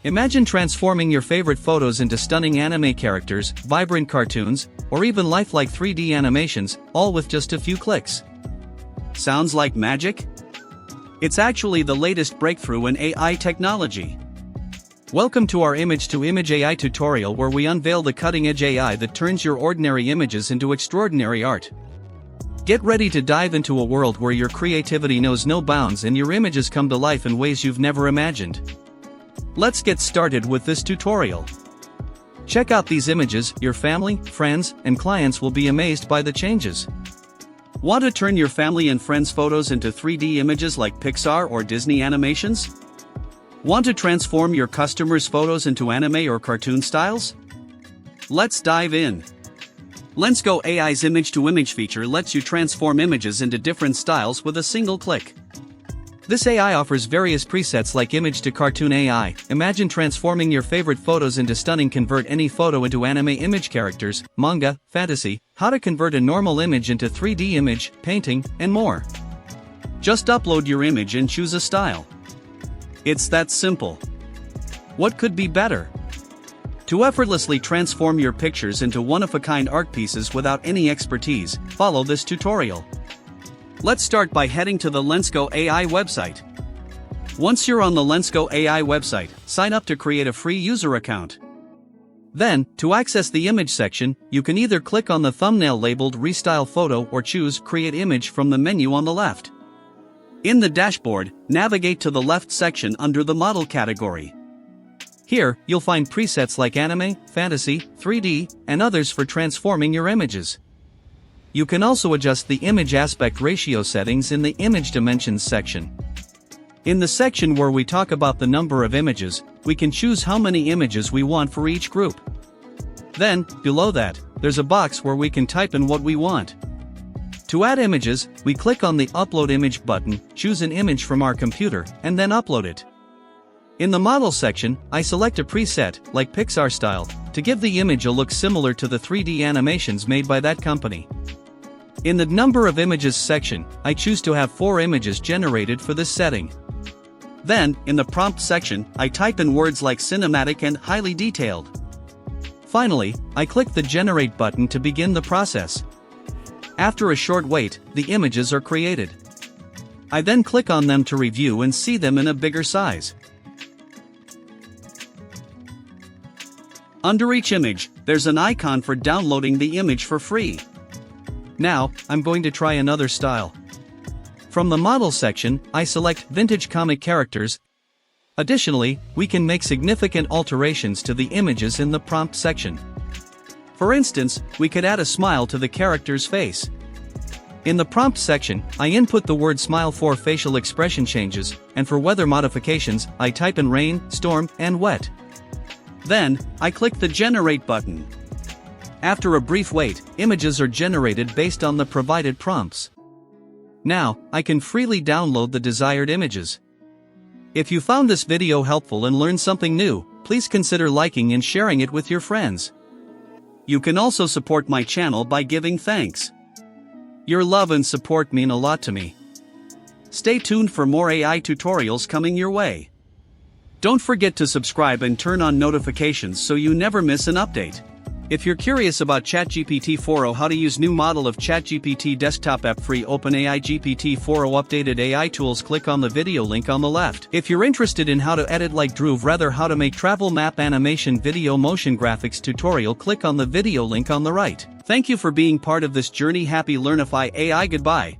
Imagine transforming your favorite photos into stunning anime characters, vibrant cartoons, or even lifelike 3D animations, all with just a few clicks. Sounds like magic? It's actually the latest breakthrough in AI technology. Welcome to our image-to-image AI tutorial where we unveil the cutting-edge AI that turns your ordinary images into extraordinary art. Get ready to dive into a world where your creativity knows no bounds and your images come to life in ways you've never imagined. Let's get started with this tutorial. Check out these images. Your family, friends, and clients will be amazed by the changes. Want to turn your family and friends' photos into 3D images like Pixar or Disney animations? Want to transform your customers' photos into anime or cartoon styles? Let's dive in. Lensgo AI's image-to-image feature lets you transform images into different styles with a single click. This AI offers various presets like image to cartoon AI. Imagine transforming your favorite photos into stunning. Convert any photo into anime image characters, manga, fantasy, how to convert a normal image into 3D image, painting, and more. Just upload your image and choose a style. It's that simple. What could be better? To effortlessly transform your pictures into one-of-a-kind art pieces without any expertise, follow this tutorial. Let's start by heading to the Lensgo AI website. Once you're on the Lensgo AI website, sign up to create a free user account. Then, to access the image section, you can either click on the thumbnail labeled Restyle Photo or choose Create Image from the menu on the left. In the dashboard, navigate to the left section under the Model category. Here, you'll find presets like anime, fantasy, 3D, and others for transforming your images. You can also adjust the image aspect ratio settings in the Image Dimensions section. In the section where we talk about the number of images, we can choose how many images we want for each group. Then, below that, there's a box where we can type in what we want. To add images, we click on the Upload Image button, choose an image from our computer, and then upload it. In the Model section, I select a preset, like Pixar style, to give the image a look similar to the 3D animations made by that company. In the Number of Images section, I choose to have 4 images generated for this setting. Then, in the Prompt section, I type in words like cinematic and highly detailed. Finally, I click the Generate button to begin the process. After a short wait, the images are created. I then click on them to review and see them in a bigger size. Under each image, there's an icon for downloading the image for free. Now, I'm going to try another style. From the Model section, I select Vintage Comic Characters. Additionally, we can make significant alterations to the images in the Prompt section. For instance, we could add a smile to the character's face. In the Prompt section, I input the word smile for facial expression changes, and for weather modifications, I type in rain, storm, and wet. Then, I click the Generate button. After a brief wait, images are generated based on the provided prompts. Now, I can freely download the desired images. If you found this video helpful and learned something new, please consider liking and sharing it with your friends. You can also support my channel by giving thanks. Your love and support mean a lot to me. Stay tuned for more AI tutorials coming your way. Don't forget to subscribe and turn on notifications so you never miss an update. If you're curious about ChatGPT 4o, how to use new model of ChatGPT desktop app, free OpenAI GPT 4o updated AI tools, click on the video link on the left. If you're interested in how to edit like Dhruv, rather how to make travel map animation video motion graphics tutorial, click on the video link on the right. Thank you for being part of this journey. Happy Learnify AI. Goodbye.